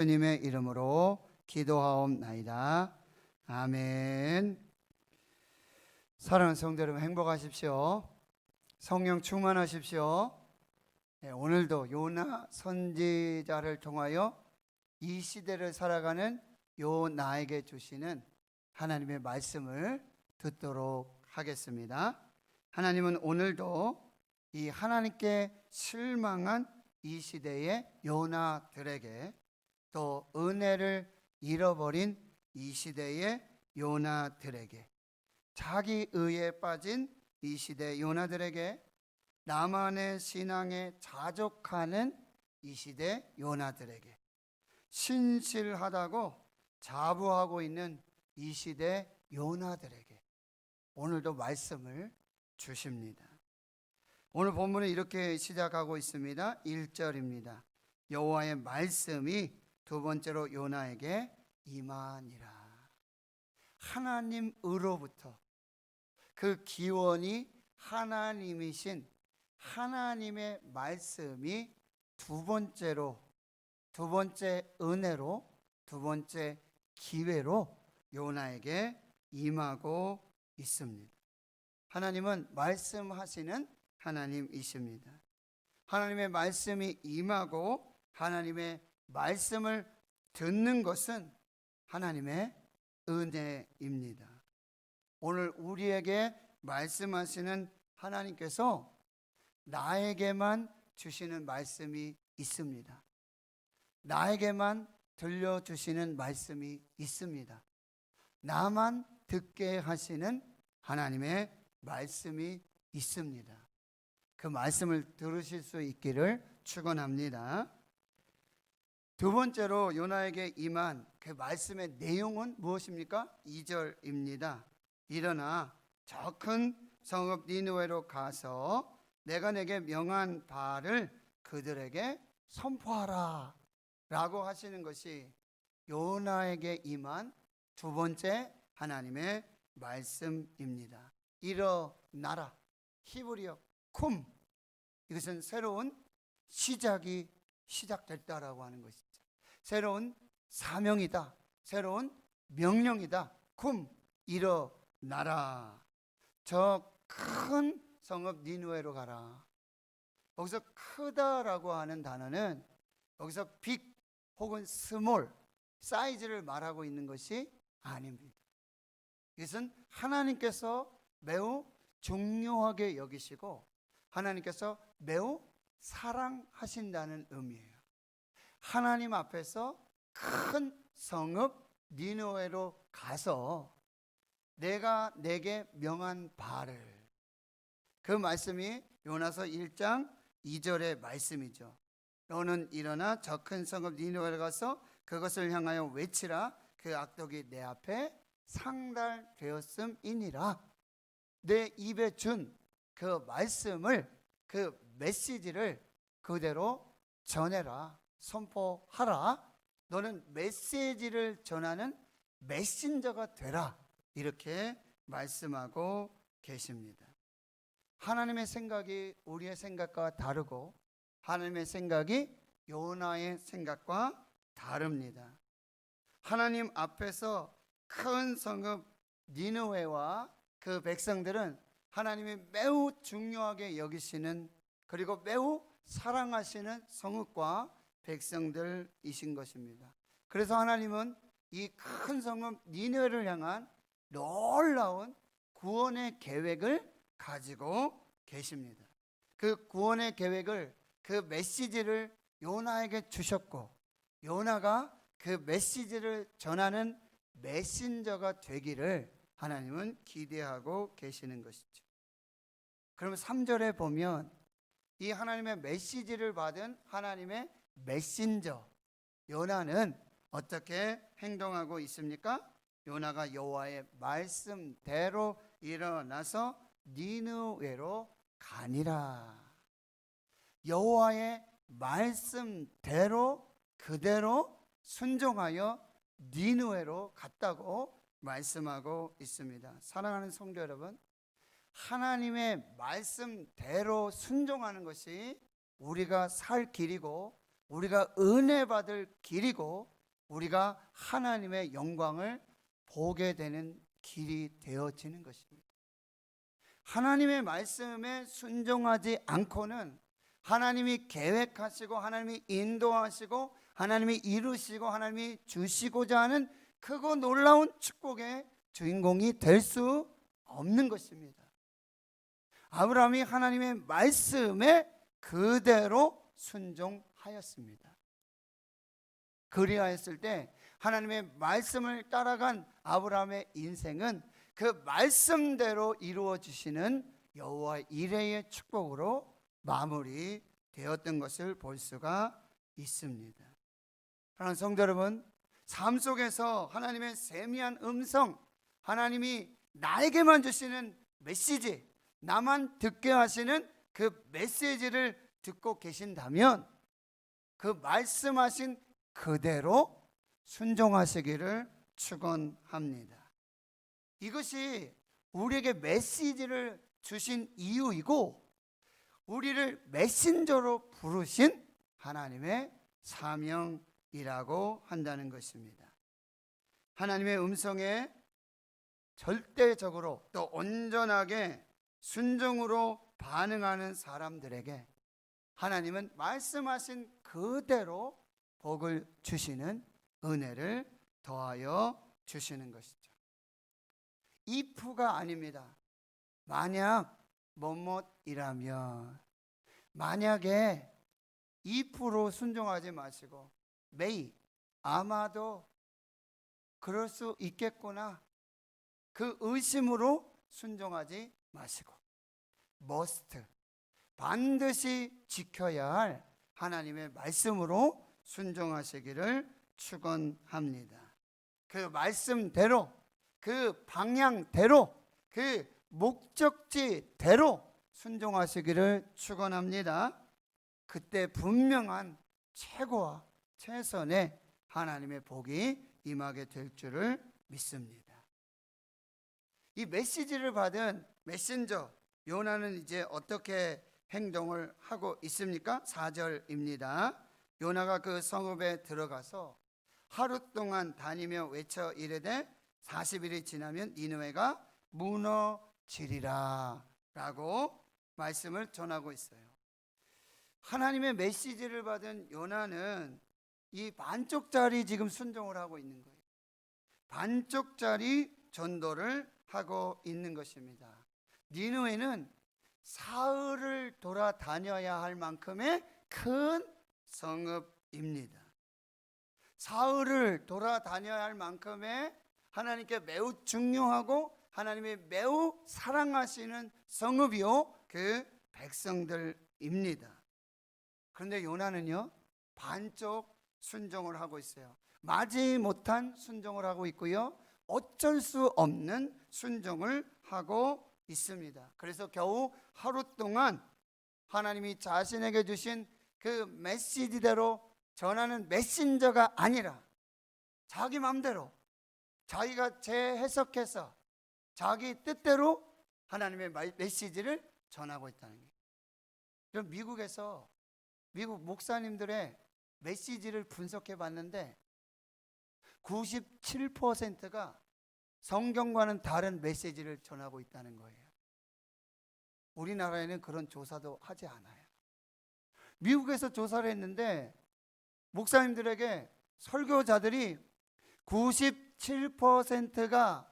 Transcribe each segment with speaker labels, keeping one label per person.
Speaker 1: 주님의 이름으로 기도하옵나이다. 아멘. 사랑하는 성도 여러분, 행복하십시오. 성령 충만하십시오. 오늘도 요나 선지자를 통하여 이 시대를 살아가는 요나에게 주시는 하나님의 말씀을 듣도록 하겠습니다. 하나님은 오늘도 이 하나님께 실망한 이 시대의 요나들에게, 또 은혜를 잃어버린 이 시대의 요나들에게, 자기 의에 빠진 이 시대 요나들에게, 나만의 신앙에 자족하는 이 시대 요나들에게, 신실하다고 자부하고 있는 이 시대 요나들에게 오늘도 말씀을 주십니다. 오늘 본문은 이렇게 시작하고 있습니다. 1절입니다. 여호와의 말씀이 두 번째로 요나에게 임하니라. 하나님으로부터, 그 기원이 하나님이신 하나님의 말씀이 두 번째 은혜로, 두 번째 기회로 요나에게 임하고 있습니다. 하나님은 말씀하시는 하나님이십니다. 하나님의 말씀이 임하고 하나님의 말씀을 듣는 것은 하나님의 은혜입니다. 오늘 우리에게 말씀하시는 하나님께서 나에게만 주시는 말씀이 있습니다. 나에게만 들려주시는 말씀이 있습니다. 나만 듣게 하시는 하나님의 말씀이 있습니다. 그 말씀을 들으실 수 있기를 축원합니다. 두 번째로 요나에게 임한 그 말씀의 내용은 무엇입니까? 2절입니다. 일어나 저 큰 성읍 니느웨로 가서 내가 내게 명한 바를 그들에게 선포하라 라고 하시는 것이 요나에게 임한 두 번째 하나님의 말씀입니다. 일어나라, 히브리어 쿰, 이것은 새로운 시작이 시작됐다라고 하는 것이죠. 새로운 사명이다, 새로운 명령이다. 쿰, 일어나라. 저 큰 성읍 니느웨로 가라. 여기서 크다라고 하는 단어는 여기서 빅 혹은 스몰, 사이즈를 말하고 있는 것이 아닙니다. 이것은 하나님께서 매우 중요하게 여기시고 하나님께서 매우 사랑하신다는 의미예요. 하나님 앞에서 큰 성읍 니느웨로 가서 내가 내게 명한 바를, 그 말씀이 요나서 1장 2절의 말씀이죠. 너는 일어나 저 큰 성읍 니느웨로 가서 그것을 향하여 외치라. 그 악독이 내 앞에 상달되었음이니라. 내 입에 준 그 말씀을, 그 메시지를 그대로 전해라, 선포하라. 너는 메시지를 전하는 메신저가 되라. 이렇게 말씀하고 계십니다. 하나님의 생각이 우리의 생각과 다르고 하나님의 생각이 요나의 생각과 다릅니다. 하나님 앞에서 큰 성읍 니느웨와 그 백성들은 하나님이 매우 중요하게 여기시는, 그리고 매우 사랑하시는 성읍과 백성들이신 것입니다. 그래서 하나님은 이 큰 성읍 니느웨를 향한 놀라운 구원의 계획을 가지고 계십니다. 그 구원의 계획을, 그 메시지를 요나에게 주셨고, 요나가 그 메시지를 전하는 메신저가 되기를 하나님은 기대하고 계시는 것이죠. 그러면 3절에 보면 이 하나님의 메시지를 받은 하나님의 메신저 요나는 어떻게 행동하고 있습니까? 요나가 여호와의 말씀대로 일어나서 니느웨로 가니라. 여호와의 말씀대로 그대로 순종하여 니느웨로 갔다고 말씀하고 있습니다. 사랑하는 성도 여러분, 하나님의 말씀대로 순종하는 것이 우리가 살 길이고 우리가 은혜 받을 길이고 우리가 하나님의 영광을 보게 되는 길이 되어지는 것입니다. 하나님의 말씀에 순종하지 않고는 하나님이 계획하시고 하나님이 인도하시고 하나님이 이루시고 하나님이 주시고자 하는 크고 놀라운 축복의 주인공이 될 수 없는 것입니다. 아브라함이 하나님의 말씀에 그대로 순종하였습니다. 그리하였을 때 하나님의 말씀을 따라간 아브라함의 인생은 그 말씀대로 이루어 주시는 여호와 이레의 축복으로 마무리되었던 것을 볼 수가 있습니다. 사랑하는 성도 여러분, 삶 속에서 하나님의 세미한 음성, 하나님이 나에게만 주시는 메시지, 나만 듣게 하시는 그 메시지를 듣고 계신다면 그 말씀하신 그대로 순종하시기를 축원합니다. 이것이 우리에게 메시지를 주신 이유이고 우리를 메신저로 부르신 하나님의 사명이라고 한다는 것입니다. 하나님의 음성에 절대적으로 또 온전하게 순종으로 반응하는 사람들에게 하나님은 말씀하신 그대로 복을 주시는 은혜를 더하여 주시는 것이죠. if가 아닙니다. 만약 뭐뭐이라면, 만약에 if로 순종하지 마시고 may, 아마도 그럴 수 있겠구나, 그 의심으로 순종하지 마시고 must, 반드시 지켜야 할 하나님의 말씀으로 순종하시기를 축원합니다. 그 말씀대로, 그 방향대로, 그 목적지대로 순종하시기를 축원합니다. 그때 분명한 최고와 최선의 하나님의 복이 임하게 될 줄을 믿습니다. 이 메시지를 받은 메신저 요나는 이제 어떻게 행동을 하고 있습니까? 4절입니다. 요나가 그 성읍에 들어가서 하루 동안 다니며 외쳐 이르되 40일이 지나면 니느웨가 무너지리라 라고 말씀을 전하고 있어요. 하나님의 메시지를 받은 요나는 이 반쪽짜리 지금 순종을 하고 있는 거예요. 반쪽짜리 전도를 하고 있는 것입니다. 니느웨는 사흘을 돌아다녀야 할 만큼의 큰 성읍입니다. 사흘을 돌아다녀야 할 만큼의 하나님께 매우 중요하고 하나님이 매우 사랑하시는 성읍이요 그 백성들입니다. 그런데 요나는요 반쪽 순종을 하고 있어요. 마지 못한 순종을 하고 있고요, 어쩔 수 없는 순종을 하고 있습니다. 그래서 겨우 하루 동안 하나님이 자신에게 주신 그 메시지대로 전하는 메신저가 아니라 자기 마음대로 자기가 재해석해서 자기 뜻대로 하나님의 메시지를 전하고 있다는 거예요. 그럼 미국에서 미국 목사님들의 메시지를 분석해 봤는데 97%가 성경과는 다른 메시지를 전하고 있다는 거예요. 우리나라에는 그런 조사도 하지 않아요. 미국에서 조사를 했는데 목사님들에게 설교자들이 97%가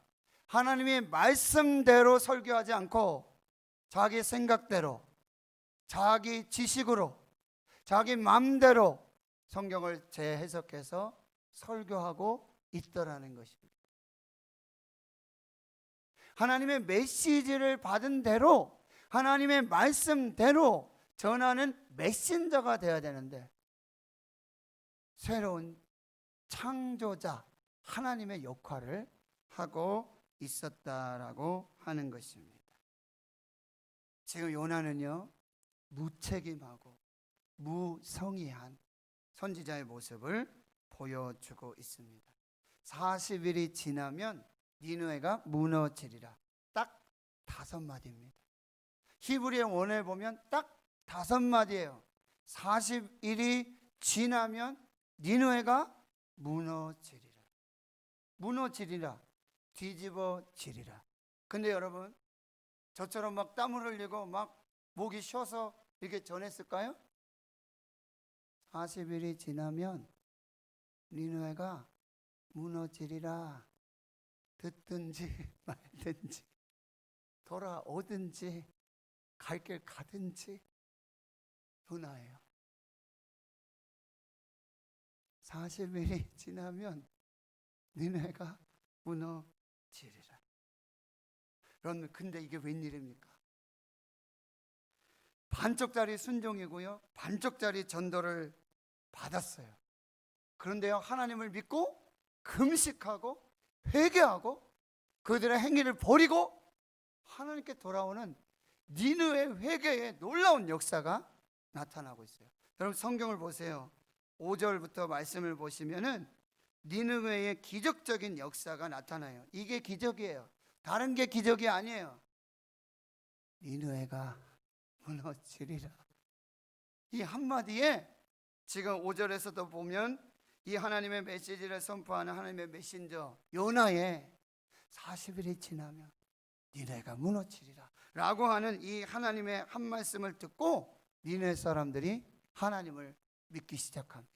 Speaker 1: 하나님의 말씀대로 설교하지 않고 자기 생각대로, 자기 지식으로, 자기 마음대로 성경을 재해석해서 설교하고 있더라는 것입니다. 하나님의 메시지를 받은 대로, 하나님의 말씀대로 전하는 메신저가 되어야 되는데 새로운 창조자 하나님의 역할을 하고 있었다라고 하는 것입니다. 지금 요나는요 무책임하고 무성의한 선지자의 모습을 보여주고 있습니다. 40일이 지나면 니느웨가 무너지리라. 딱 5마디입니다. 히브리의 원어에 보면 딱 5마디예요. 40일이 지나면 니느웨가 무너지리라, 뒤집어지리라. 근데 여러분, 저처럼 막 땀을 흘리고 막 목이 쉬어서 이렇게 전했을까요? 40일이 지나면 니느웨가 무너지리라. 듣든지 말든지 돌아오든지 갈 길 가든지 요나예요. 40일이 지나면 니느웨가 무너지리라. 여러분, 근데 이게 웬일입니까? 반쪽짜리 순종이고요, 반쪽짜리 전도를 받았어요. 그런데요, 하나님을 믿고 금식하고 회개하고 그들의 행위를 버리고 하나님께 돌아오는 니느웨 회개의 놀라운 역사가 나타나고 있어요. 여러분, 성경을 보세요. 5절부터 말씀을 보시면은 니느웨의 기적적인 역사가 나타나요. 이게 기적이에요. 다른 게 기적이 아니에요. 니느웨가 무너지리라. 이 한마디에 지금 5절에서도 보면 이 하나님의 메시지를 선포하는 하나님의 메신저 요나의 40일이 지나면 니느웨가 무너지리라 라고 하는 이 하나님의 한 말씀을 듣고 니느웨 사람들이 하나님을 믿기 시작합니다.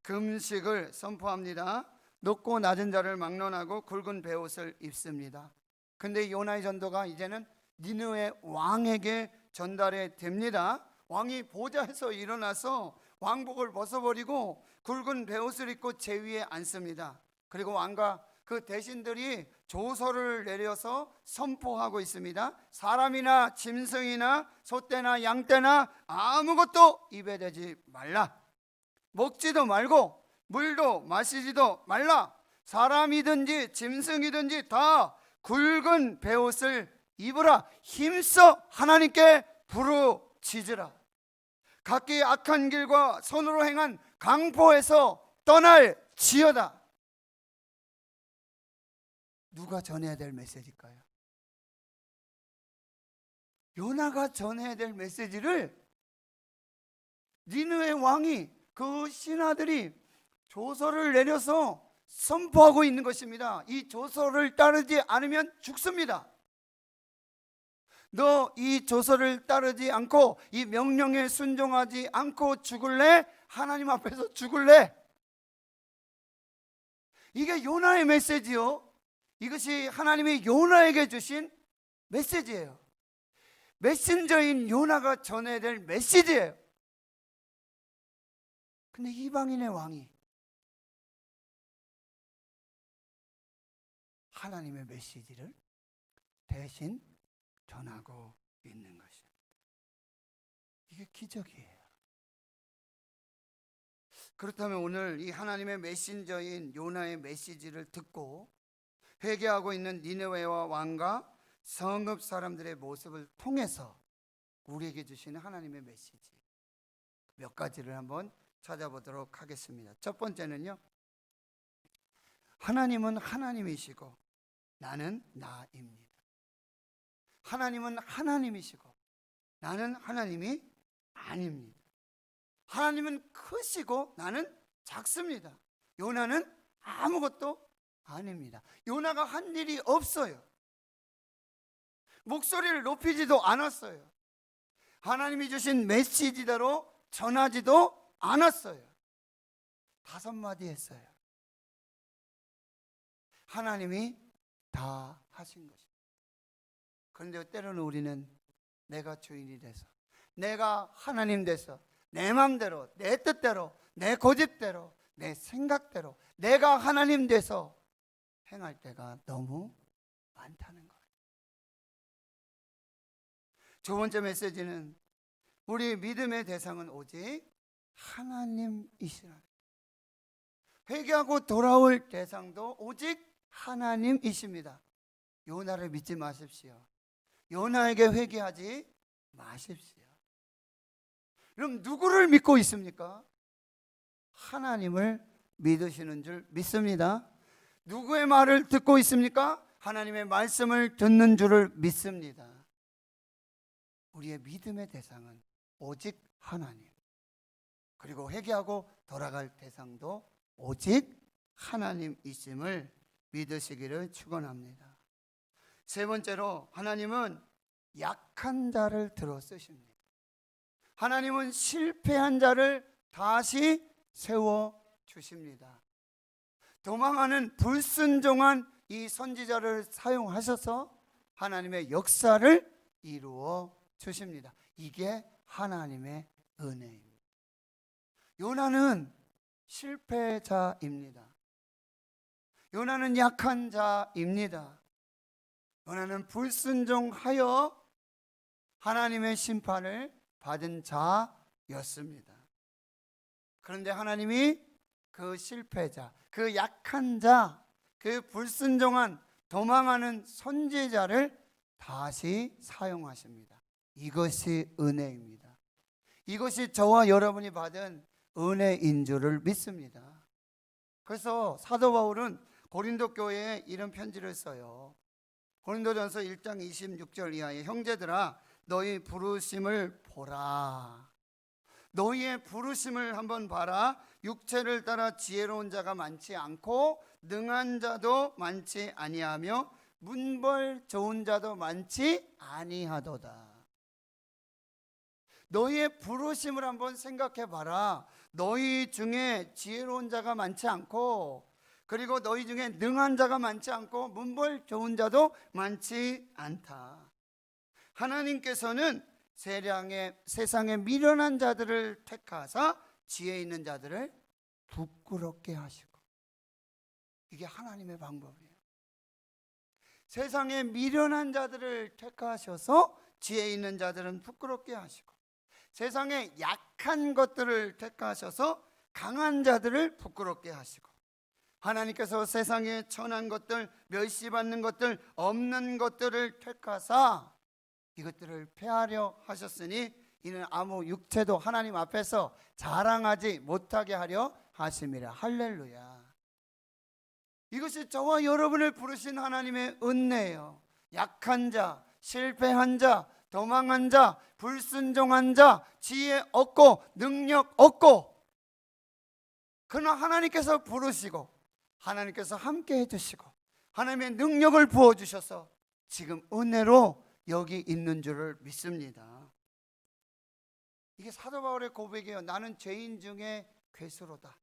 Speaker 1: 금식을 선포합니다. 높고 낮은 자를 막론하고 굵은 베옷을 입습니다. 근데 요나의 전도가 이제는 니느웨 왕에게 전달이 됩니다. 왕이 보좌에서 일어나서 왕복을 벗어버리고 굵은 베옷을 입고 제 위에 앉습니다. 그리고 왕과 그 대신들이 조서를 내려서 선포하고 있습니다. 사람이나 짐승이나 소떼나 양떼나 아무것도 입에 대지 말라. 먹지도 말고 물도 마시지도 말라. 사람이든지 짐승이든지 다 굵은 베옷을 입으라. 힘써 하나님께 부르짖으라. 각기 악한 길과 손으로 행한 강포에서 떠날지어다. 누가 전해야 될 메시지일까요? 요나가 전해야 될 메시지를 니느웨 왕이, 그 신하들이 조서를 내려서 선포하고 있는 것입니다. 이 조서를 따르지 않으면 죽습니다. 너 이 조서를 따르지 않고 이 명령에 순종하지 않고 죽을래? 하나님 앞에서 죽을래? 이게 요나의 메시지요. 이것이 하나님이 요나에게 주신 메시지예요. 메신저인 요나가 전해야 될 메시지예요. 근데 이방인의 왕이 하나님의 메시지를 대신 전하고 있는 것입니다. 이게 기적이에요. 그렇다면 오늘 이 하나님의 메신저인 요나의 메시지를 듣고 회개하고 있는 니느웨와 왕과 성읍 사람들의 모습을 통해서 우리에게 주시는 하나님의 메시지 몇 가지를 한번 찾아보도록 하겠습니다. 첫 번째는요, 하나님은 하나님이시고 나는 나입니다. 하나님은 하나님이시고 나는 하나님이 아닙니다. 하나님은 크시고 나는 작습니다. 요나는 아무것도 아닙니다. 요나가 한 일이 없어요. 목소리를 높이지도 않았어요. 하나님이 주신 메시지대로 전하지도 않았어요. 5마디 했어요. 하나님이 다 하신 것입니다. 그런데 때로는 우리는 내가 주인이 돼서, 내가 하나님 돼서 내 마음대로, 내 뜻대로, 내 고집대로, 내 생각대로 내가 하나님 돼서 행할 때가 너무 많다는 거예요. 두 번째 메시지는 우리 믿음의 대상은 오직 하나님이시라. 회개하고 돌아올 대상도 오직 하나님이십니다. 요나를 믿지 마십시오. 요나에게 회개하지 마십시오. 그럼 누구를 믿고 있습니까? 하나님을 믿으시는 줄 믿습니다. 누구의 말을 듣고 있습니까? 하나님의 말씀을 듣는 줄을 믿습니다. 우리의 믿음의 대상은 오직 하나님. 그리고 회개하고 돌아갈 대상도 오직 하나님이심을 믿으시기를 축원합니다. 세 번째로 하나님은 약한 자를 들어 쓰십니다. 하나님은 실패한 자를 다시 세워 주십니다. 도망하는 불순종한 이 선지자를 사용하셔서 하나님의 역사를 이루어 주십니다. 이게 하나님의 은혜입니다. 요나는 실패자입니다. 요나는 약한 자입니다. 요나는 불순종하여 하나님의 심판을 받은 자였습니다. 그런데 하나님이 그 실패자, 그 약한 자, 그 불순종한 도망하는 선지자를 다시 사용하십니다. 이것이 은혜입니다. 이것이 저와 여러분이 받은 은혜인 줄을 믿습니다. 그래서 사도 바울은 고린도 교회에 이런 편지를 써요. 고린도전서 1장 26절 이하에 형제들아 너희 부르심을 보라. 너희의 부르심을 한번 봐라. 육체를 따라 지혜로운 자가 많지 않고 능한 자도 많지 아니하며 문벌 좋은 자도 많지 아니하도다. 너희의 부르심을 한번 생각해 봐라. 너희 중에 지혜로운 자가 많지 않고 그리고 너희 중에 능한 자가 많지 않고 문벌 좋은 자도 많지 않다. 하나님께서는 세상에 미련한 자들을 택하사 지혜 있는 자들을 부끄럽게 하시고, 이게 하나님의 방법이에요. 세상에 미련한 자들을 택하셔서 지혜 있는 자들은 부끄럽게 하시고, 세상에 약한 것들을 택하셔서 강한 자들을 부끄럽게 하시고, 하나님께서 세상에 천한 것들, 멸시받는 것들, 없는 것들을 택하사 이것들을 폐하려 하셨으니 이는 아무 육체도 하나님 앞에서 자랑하지 못하게 하려 하심이라. 할렐루야. 이것이 저와 여러분을 부르신 하나님의 은혜예요. 약한 자, 실패한 자, 도망한 자, 불순종한 자, 지혜 없고 능력 없고, 그러나 하나님께서 부르시고 하나님께서 함께 해주시고 하나님의 능력을 부어주셔서 지금 은혜로 여기 있는 줄을 믿습니다. 이게 사도 바울의 고백이에요. 나는 죄인 중에 괴수로다.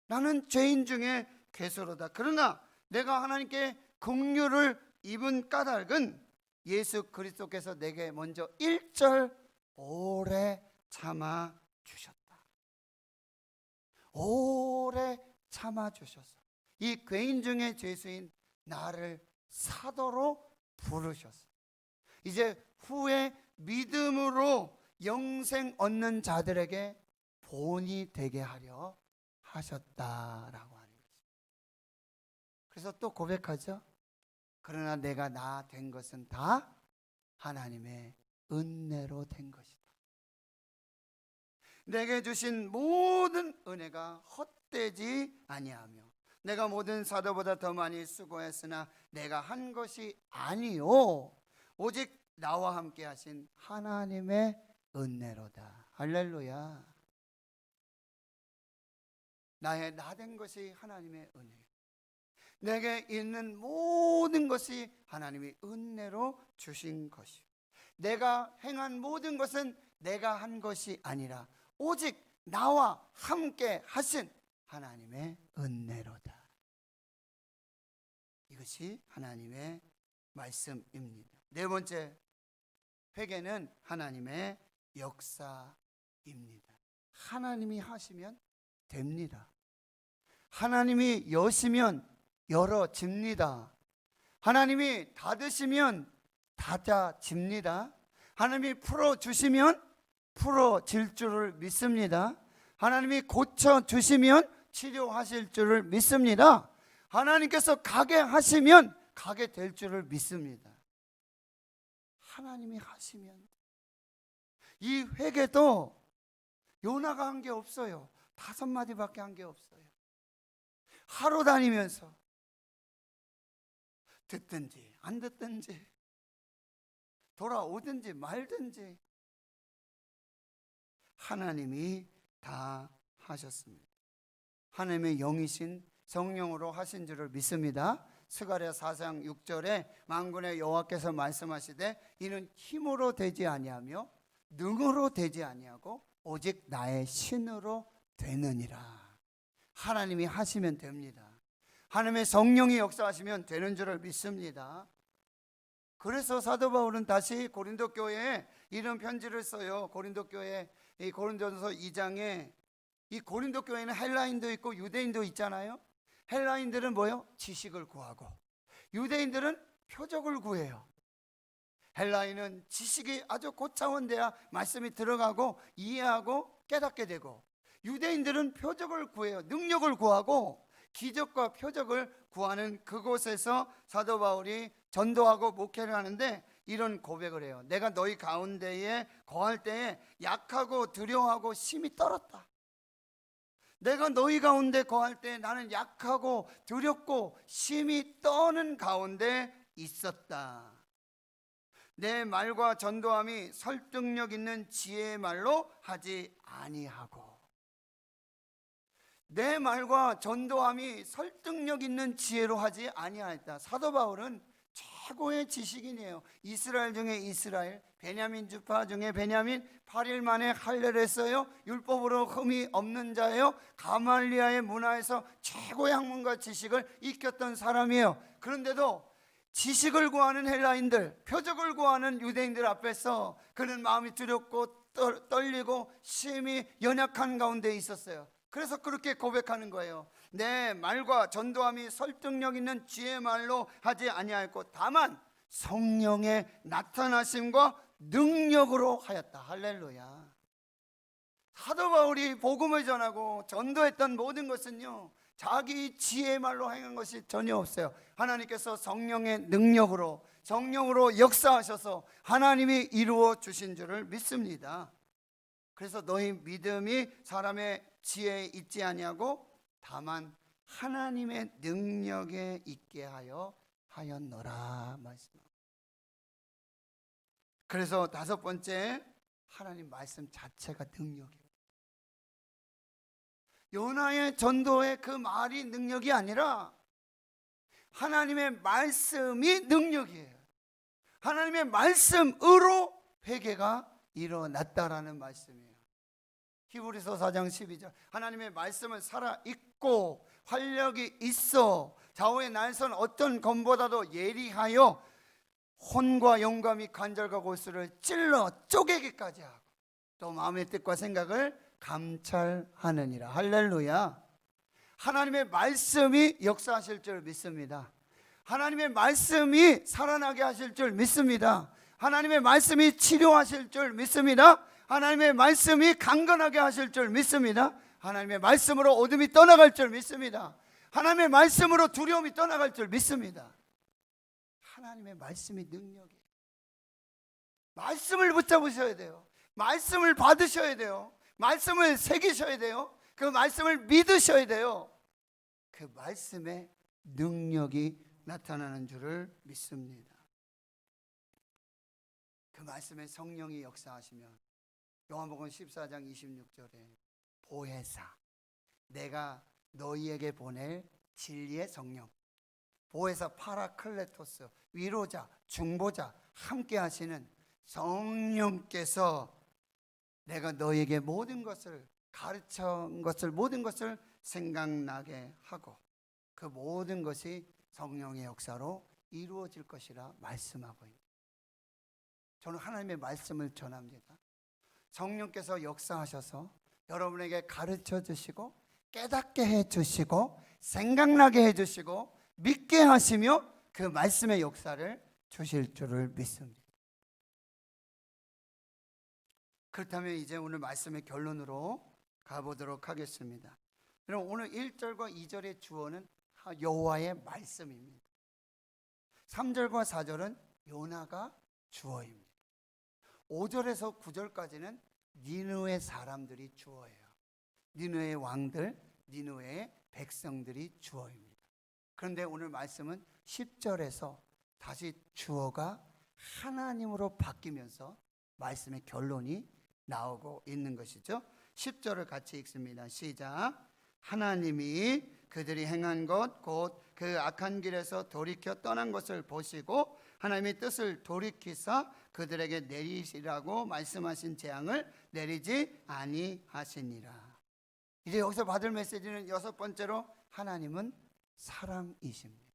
Speaker 1: 나는 죄인 중에 괴수로다. 그러나 내가 하나님께 긍휼을 입은 까닭은 예수 그리스도께서 내게 먼저 1절 오래 참아 주셨다. 오래 참아 주셔서 이 죄인 중에 죄수인 나를 사도로 부르셨어. 이제 후에 믿음으로 영생 얻는 자들에게 본이 되게 하려 하셨다라고 하는 거죠. 그래서 또 고백하죠. 그러나 내가 나 된 것은 다 하나님의 은혜로 된 것이다. 내게 주신 모든 은혜가 헛되지 아니하며 내가 모든 사도보다 더 많이 수고했으나 내가 한 것이 아니요 오직 나와 함께 하신 하나님의 은혜로다. 할렐루야. 나의 나 된 것이 하나님의 은혜요, 내게 있는 모든 것이 하나님이 은혜로 주신 것이요, 내가 행한 모든 것은 내가 한 것이 아니라 오직 나와 함께 하신 하나님의 은혜로다. 이것이 하나님의 말씀입니다. 네 번째, 회개는 하나님의 역사입니다. 하나님이 하시면 됩니다. 하나님이 여시면 열어집니다. 하나님이 닫으시면 닫아집니다. 하나님이 풀어주시면 풀어질 줄을 믿습니다. 하나님이 고쳐주시면 치료하실 줄을 믿습니다. 하나님께서 가게 하시면 가게 될 줄을 믿습니다. 하나님이 하시면. 이 회개도 요나가 한 게 없어요. 5마디밖에 한 게 없어요. 하루 다니면서 듣든지 안 듣든지 돌아오든지 말든지 하나님이 다 하셨습니다. 하나님의 영이신 성령으로 하신 줄을 믿습니다. 스가랴 4장 6절에 만군의 여호와께서 말씀하시되 이는 힘으로 되지 아니하며 능으로 되지 아니하고 오직 나의 신으로 되느니라. 하나님이 하시면 됩니다. 하나님의 성령이 역사하시면 되는 줄을 믿습니다. 그래서 사도 바울은 다시 고린도 교회에 이런 편지를 써요. 고린도 교회 이 고린도전서 2장에 이 고린도 교회는 헬라인도 있고 유대인도 있잖아요. 헬라인들은 뭐요? 지식을 구하고 유대인들은 표적을 구해요. 헬라인은 지식이 아주 고차원돼야 말씀이 들어가고 이해하고 깨닫게 되고, 유대인들은 표적을 구해요. 능력을 구하고 기적과 표적을 구하는 그곳에서 사도 바울이 전도하고 목회를 하는데 이런 고백을 해요. 내가 너희 가운데에 거할 때에 약하고 두려워하고 심히 떨었다. 내가 너희 가운데 거할 때 나는 약하고 두렵고 심히 떠는 가운데 있었다. 내 말과 전도함이 설득력 있는 지혜의 말로 하지 아니하고, 내 말과 전도함이 설득력 있는 지혜로 하지 아니하였다. 사도 바울은 최고의 지식인이에요. 이스라엘 중에 이스라엘, 베냐민 지파 중에 베냐민, 8일 만에 할례를 했어요. 율법으로 흠이 없는 자예요. 가말리아의 문화에서 최고의 학문과 지식을 익혔던 사람이에요. 그런데도 지식을 구하는 헬라인들, 표적을 구하는 유대인들 앞에서 그는 마음이 두렵고 떨리고 심히 연약한 가운데 있었어요. 그래서 그렇게 고백하는 거예요. 내 말과 전도함이 설득력 있는 지혜의 말로 하지 아니하였고 다만 성령의 나타나심과 능력으로 하였다. 할렐루야. 사도 바울이 복음을 전하고 전도했던 모든 것은요, 자기 지혜의 말로 행한 것이 전혀 없어요. 하나님께서 성령의 능력으로, 성령으로 역사하셔서 하나님이 이루어 주신 줄을 믿습니다. 그래서 너희 믿음이 사람의 지혜에 있지 아니하고 다만 하나님의 능력에 있게 하였노라 말씀합니다. 그래서 다섯 번째, 하나님 말씀 자체가 능력이에요. 요나의 전도의 그 말이 능력이 아니라 하나님의 말씀이 능력이에요. 하나님의 말씀으로 회개가 일어났다라는 말씀이에요. 히브리서 4장 12절 하나님의 말씀은 살아있고 활력이 있어 좌우의 날선 어떤 검보다도 예리하여 혼과 영과 및 관절과 골수를 찔러 쪼개기까지 하고 또 마음의 뜻과 생각을 감찰하느니라. 할렐루야. 하나님의 말씀이 역사하실 줄 믿습니다. 하나님의 말씀이 살아나게 하실 줄 믿습니다. 하나님의 말씀이 치료하실 줄 믿습니다. 하나님의 말씀이 강건하게 하실 줄 믿습니다. 하나님의 말씀으로 어둠이 떠나갈 줄 믿습니다. 하나님의 말씀으로 두려움이 떠나갈 줄 믿습니다. 하나님의 말씀이 능력이에요. 말씀을 붙잡으셔야 돼요. 말씀을 받으셔야 돼요. 말씀을 새기셔야 돼요. 그 말씀을 믿으셔야 돼요. 그 말씀의 능력이 나타나는 줄을 믿습니다. 그 말씀에 성령이 역사하시면 요한복음 14장 26절에 보혜사, 내가 너희에게 보낼 진리의 성령, 보혜사 파라클레토스, 위로자, 중보자, 함께 하시는 성령께서 내가 너희에게 모든 것을 가르친 것을 모든 것을 생각나게 하고 그 모든 것이 성령의 역사로 이루어질 것이라 말씀하고 있습니다. 저는 하나님의 말씀을 전합니다. 성령께서 역사하셔서 여러분에게 가르쳐 주시고 깨닫게 해 주시고 생각나게 해 주시고 믿게 하시며 그 말씀의 역사를 주실 줄을 믿습니다. 그렇다면 이제 오늘 말씀의 결론으로 가보도록 하겠습니다. 여러분, 오늘 1절과 2절의 주어는 여호와의 말씀입니다. 3절과 4절은 요나가 주어입니다. 5절에서 9절까지는 니느웨 사람들이 주어예요. 니느웨의 왕들, 니느웨의 백성들이 주어입니다. 그런데 오늘 말씀은 10절에서 다시 주어가 하나님으로 바뀌면서 말씀의 결론이 나오고 있는 것이죠. 10절을 같이 읽습니다. 시작. 하나님이 그들이 행한 것 곧 그 악한 길에서 돌이켜 떠난 것을 보시고 하나님의 뜻을 돌이키사 그들에게 내리시라고 말씀하신 재앙을 내리지 아니하시니라. 이제 여기서 받을 메시지는 여섯 번째로 하나님은 사랑이십니다.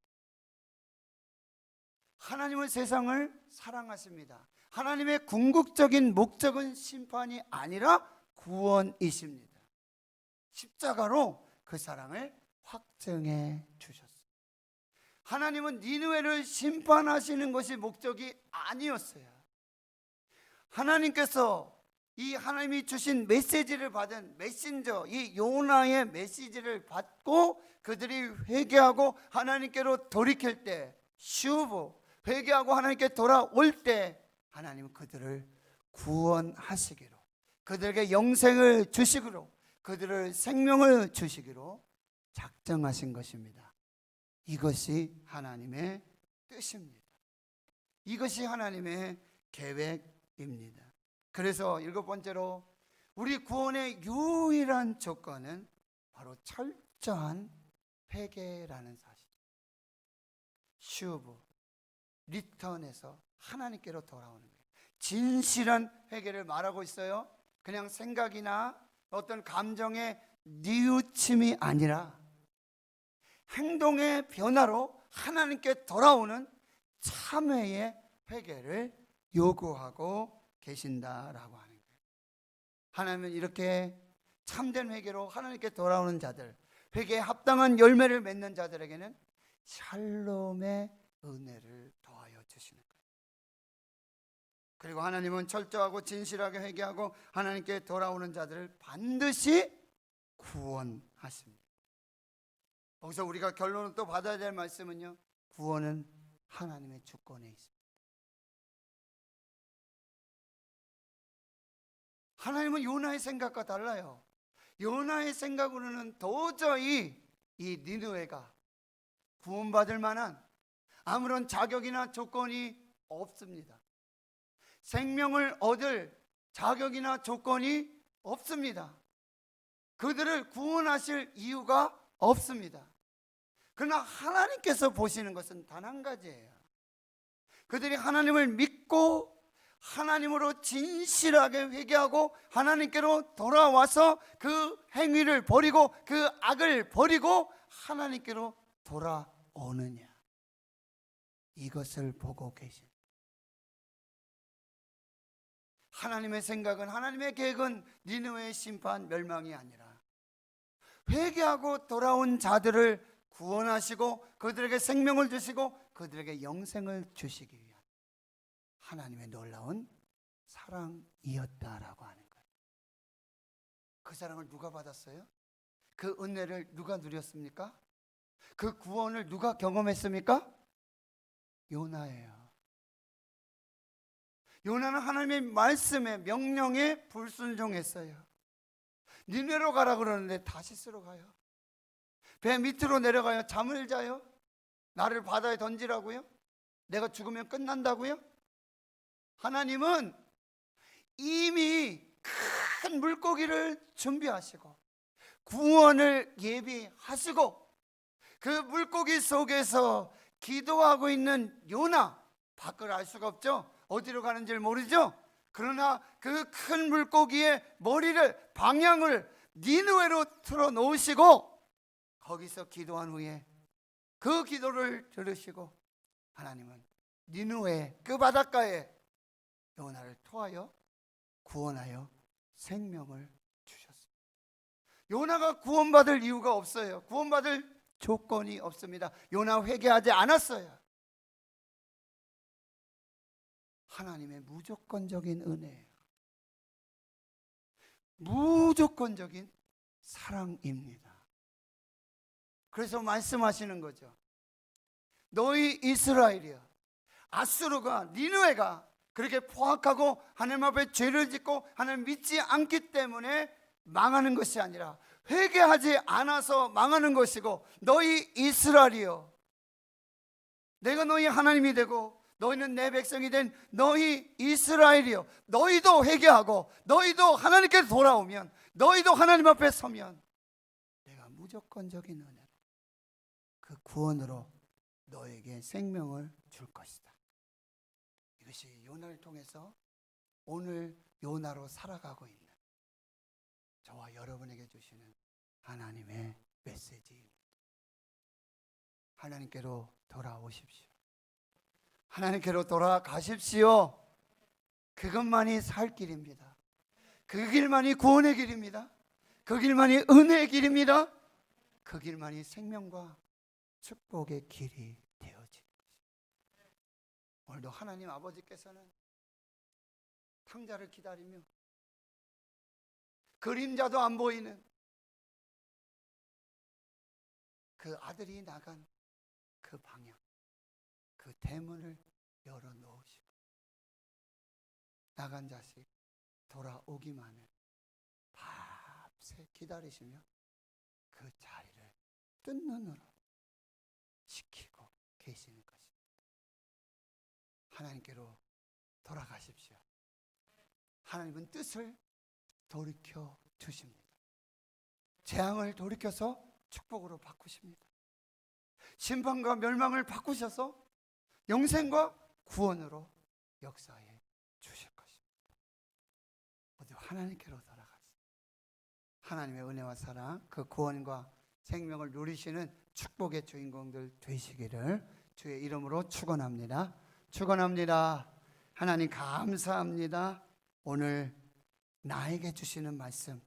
Speaker 1: 하나님은 세상을 사랑하십니다. 하나님의 궁극적인 목적은 심판이 아니라 구원이십니다. 십자가로 그 사랑을 확증해 주셨습니다. 하나님은 니느웨를 심판하시는 것이 목적이 아니었어요. 하나님께서 이 하나님이 주신 메시지를 받은 메신저 이 요나의 메시지를 받고 그들이 회개하고 하나님께로 돌이킬 때 슈브 회개하고 하나님께 돌아올 때 하나님은 그들을 구원하시기로 그들에게 영생을 주시기로 그들을 생명을 주시기로 작정하신 것입니다. 이것이 하나님의 뜻입니다. 이것이 하나님의 계획입니다. 그래서 일곱 번째로 우리 구원의 유일한 조건은 바로 철저한 회개라는 사실. 슈브 리턴에서 하나님께로 돌아오는 거예요. 진실한 회개를 말하고 있어요. 그냥 생각이나 어떤 감정의 뉘우침이 아니라 행동의 변화로 하나님께 돌아오는 참회의 회개를 요구하고 계신다라고 하는 거예요. 하나님은 이렇게 참된 회개로 하나님께 돌아오는 자들, 회개에 합당한 열매를 맺는 자들에게는 샬롬의 은혜를 더하여 주시는 거예요. 그리고 하나님은 철저하고 진실하게 회개하고 하나님께 돌아오는 자들을 반드시 구원하십니다. 여기서 우리가 결론을 또 받아야 될 말씀은요, 구원은 하나님의 주권에 있습니다. 하나님은 요나의 생각과 달라요. 요나의 생각으로는 도저히 이 니느웨가 구원받을 만한 아무런 자격이나 조건이 없습니다. 생명을 얻을 자격이나 조건이 없습니다. 그들을 구원하실 이유가 없습니다. 그러나 하나님께서 보시는 것은 단 한 가지예요. 그들이 하나님을 믿고 하나님으로 진실하게 회개하고 하나님께로 돌아와서 그 행위를 버리고 그 악을 버리고 하나님께로 돌아오느냐, 이것을 보고 계신 하나님의 생각은, 하나님의 계획은 니느웨의 심판 멸망이 아니라 회개하고 돌아온 자들을 구원하시고 그들에게 생명을 주시고 그들에게 영생을 주시기 위한 하나님의 놀라운 사랑이었다라고 하는 거예요. 그 사랑을 누가 받았어요? 그 은혜를 누가 누렸습니까? 그 구원을 누가 경험했습니까? 요나예요. 요나는 하나님의 말씀에 명령에 불순종했어요. 니네로 가라 그러는데 다시스로 가요. 배 밑으로 내려가요. 잠을 자요. 나를 바다에 던지라고요? 내가 죽으면 끝난다고요? 하나님은 이미 큰 물고기를 준비하시고 구원을 예비하시고 그 물고기 속에서 기도하고 있는 요나, 밖을 알 수가 없죠. 어디로 가는지를 모르죠. 그러나 그 큰 물고기의 머리를, 방향을 니느웨로 틀어 놓으시고 거기서 기도한 후에 그 기도를 들으시고 하나님은 니느웨 그 바닷가에 요나를 토하여 구원하여 생명을 주셨습니다. 요나가 구원받을 이유가 없어요. 구원받을 조건이 없습니다. 요나 회개하지 않았어요. 하나님의 무조건적인 은혜예요. 무조건적인 사랑입니다. 그래서 말씀하시는 거죠. 너희 이스라엘이여, 아수르가, 니느웨가 그렇게 포악하고 하나님 앞에 죄를 짓고 하나님 믿지 않기 때문에 망하는 것이 아니라 회개하지 않아서 망하는 것이고, 너희 이스라엘이여, 내가 너희 하나님이 되고 너희는 내 백성이 된 너희 이스라엘이요, 너희도 회개하고 너희도 하나님께 돌아오면, 너희도 하나님 앞에 서면 내가 무조건적인 은혜로 그 구원으로 너에게 생명을 줄 것이다. 이것이 요나를 통해서 오늘 요나로 살아가고 있는 저와 여러분에게 주시는 하나님의 메시지입니다. 하나님께로 돌아오십시오. 하나님께로 돌아가십시오. 그것만이 살 길입니다. 그 길만이 구원의 길입니다. 그 길만이 은혜의 길입니다. 그 길만이 생명과 축복의 길이 되어진 것입니다. 오늘도 하나님 아버지께서는 탕자를 기다리며 그림자도 안 보이는 그 아들이 나간 그 방향, 그 대문을 열어놓으시고 나간 자식 돌아오기만을 밤새 기다리시며 그 자리를 뜬 눈으로 지키고 계시는 것입니다. 하나님께로 돌아가십시오. 하나님은 뜻을 돌이켜 주십니다. 재앙을 돌이켜서 축복으로 바꾸십니다. 심판과 멸망을 바꾸셔서 영생과 구원으로 역사해 주실 것입니다. 모두 하나님께로 돌아가세요. 하나님의 은혜와 사랑, 그 구원과 생명을 누리시는 축복의 주인공들 되시기를 주의 이름으로 축원합니다. 축원합니다. 하나님 감사합니다. 오늘 나에게 주시는 말씀